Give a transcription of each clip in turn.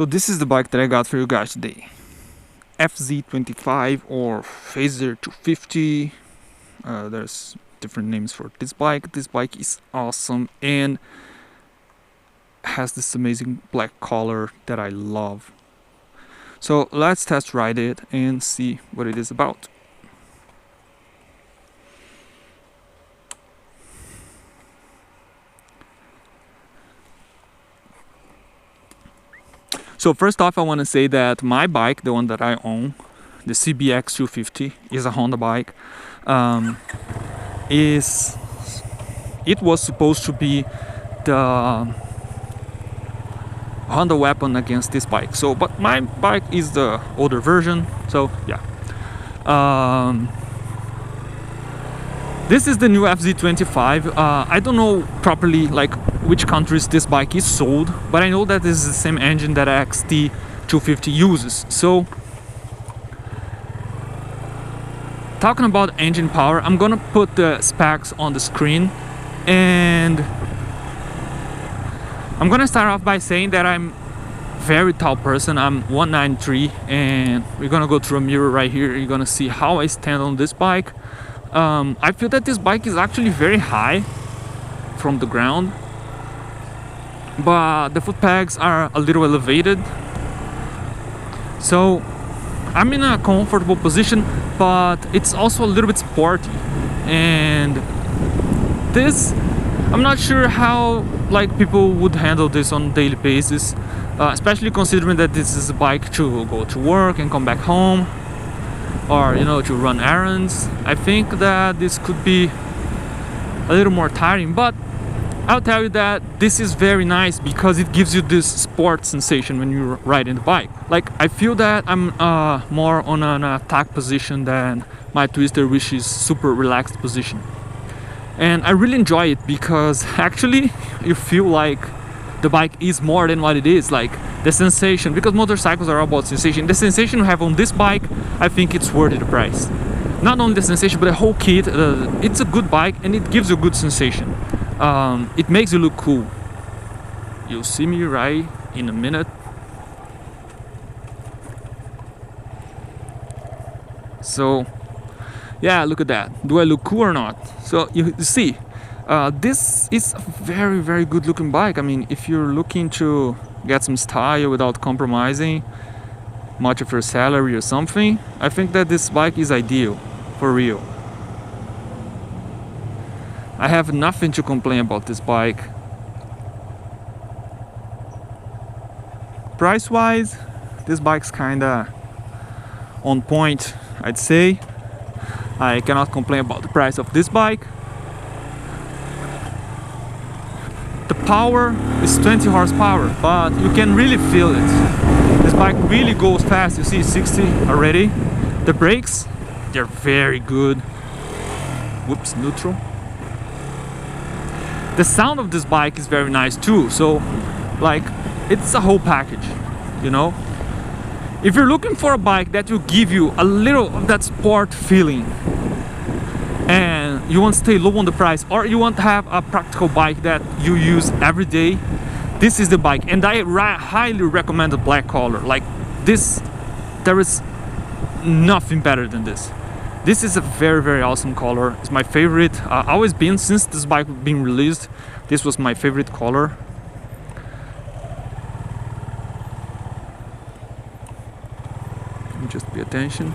So this is the bike that I got for you guys today. FZ25 or Phaser 250. There's different names for this bike. This bike is awesome and has this amazing black color that I love. So let's test ride it and see what it is about. So first off, I want to say that my bike, the one that I own, the CBX 250, is a Honda bike. It was supposed to be the Honda weapon against this bike. So, but my bike is the older version. So yeah. This is the new FZ25. I don't know properly like which countries this bike is sold, but I know that this is the same engine that XT 250 uses. So talking about engine power, I'm gonna put the specs on the screen, and I'm gonna start off by saying that I'm very tall person. I'm 193, and we're gonna go through a mirror right here. You're gonna see how I stand on this bike. I feel that this bike is actually very high from the ground, but the foot pegs are a little elevated, so I'm in a comfortable position, but it's also a little bit sporty. And this, I'm not sure how like people would handle this on a daily basis, especially considering that this is a bike to go to work and come back home, or you know, to run errands. I think that this could be a little more tiring, but I'll tell you that this is very nice because it gives you this sport sensation when you're riding the bike. Like, I feel that I'm more on an attack position than my twister, which is super relaxed position. And I really enjoy it because actually you feel like the bike is more than what it is. Like the sensation, because motorcycles are all about sensation. The sensation you have on this bike, I think it's worth the price. Not only the sensation, but the whole kit. It's a good bike and it gives you a good sensation. It makes you look cool. You'll see me right in a minute. So yeah, look at that. Do I look cool or not? So you see, this is a very, very good looking bike. I mean, if you're looking to get some style without compromising much of your salary or something, I think that this bike is ideal, for real. I have nothing to complain about this bike. Price wise, this bike's kinda on point, I'd say. I cannot complain about the price of this bike. The power is 20 horsepower, but you can really feel it. This bike really goes fast. You see 60 already. The brakes, they're very good. Whoops, neutral. The sound of this bike is very nice too. So like, it's a whole package, you know. If you're looking for a bike that will give you a little of that sport feeling, and you want to stay low on the price, or you want to have a practical bike that you use every day, this is the bike. And I highly recommend the black color. Like this, there is nothing better than this. This is a very, very awesome color. It's my favorite. Always been since this bike being released. This was my favorite color. Just pay attention.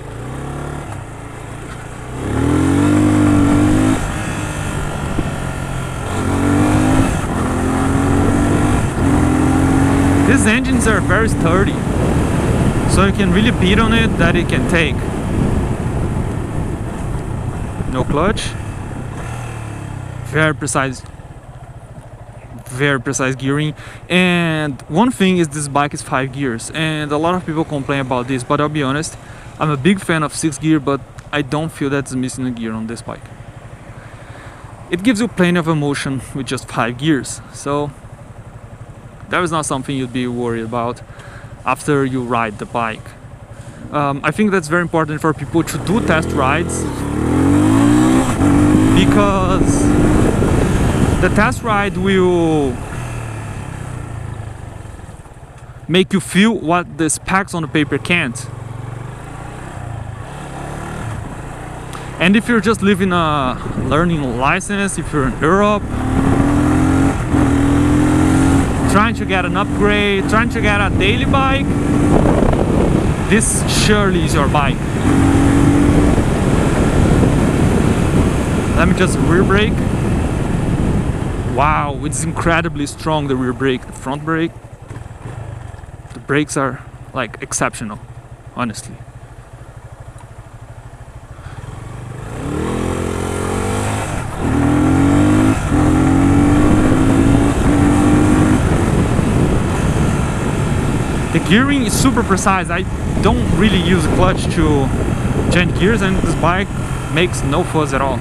These engines are very sturdy, so you can really beat on it that it can take. No clutch. Very precise gearing. And one thing is, this bike is 5 gears, and a lot of people complain about this, but I'll be honest, I'm a big fan of 6 gear, but I don't feel that's missing a gear on this bike. It gives you plenty of emotion with just 5 gears, so that is not something you'd be worried about after you ride the bike. I think that's very important for people to do test rides, because the test ride will make you feel what the specs on the paper can't. And if you're just living a learning license, if you're in Europe, trying to get an upgrade, trying to get a daily bike, this surely is your bike. Let me just rear brake. Wow, it's incredibly strong, the rear brake. The front brake, the brakes are like exceptional, honestly. The gearing is super precise. I don't really use a clutch to change gears, and this bike makes no fuzz at all.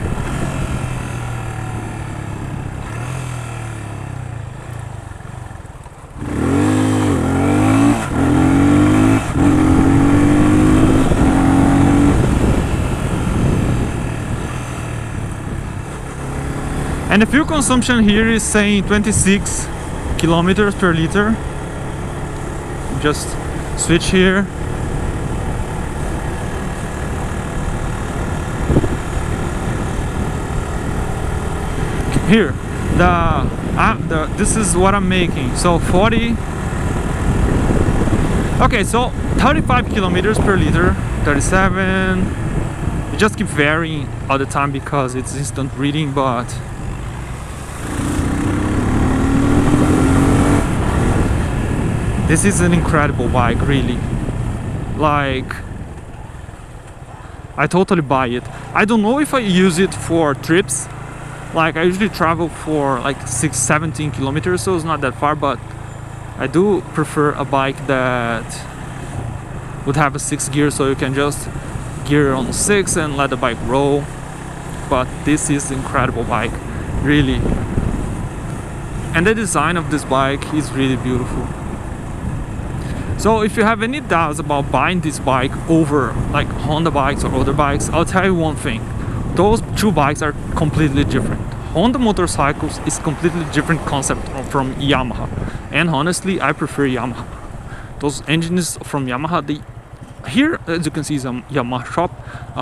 And the fuel consumption here is saying 26 kilometers per liter. Just switch here. Here, this is what I'm making. So 40. Okay, so 35 kilometers per liter, 37. It just keep varying all the time because it's instant reading, but this is an incredible bike, really. Like, I totally buy it. I don't know if I use it for trips. Like, I usually travel for like 17 kilometers, so it's not that far, but I do prefer a bike that would have a 6 gear, so you can just gear on 6 and let the bike roll. But this is an incredible bike, really. And the design of this bike is really beautiful. So if you have any doubts about buying this bike over like Honda bikes or other bikes, I'll tell you one thing. Those two bikes are completely different. Honda motorcycles is completely different concept from Yamaha. And honestly, I prefer Yamaha. Those engines from Yamaha, here, as you can see, is a Yamaha shop.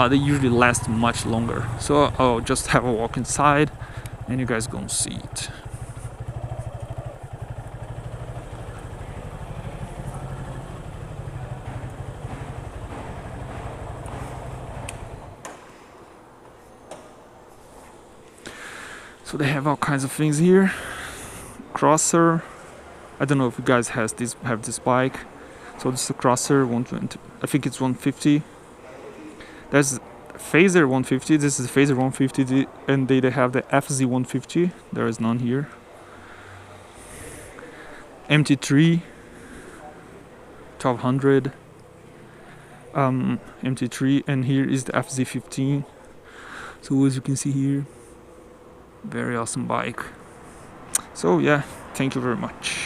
They usually last much longer. So I'll just have a walk inside and you guys gonna see it. So they have all kinds of things here. Crosser. I don't know if you guys have this bike. So this is a Crosser 120. I think it's 150. There's Phaser 150. This is Phaser 150, and they have the FZ 150. There is none here. MT3 1200. MT3, and here is the FZ 15. So as you can see here, very awesome bike. So yeah, thank you very much.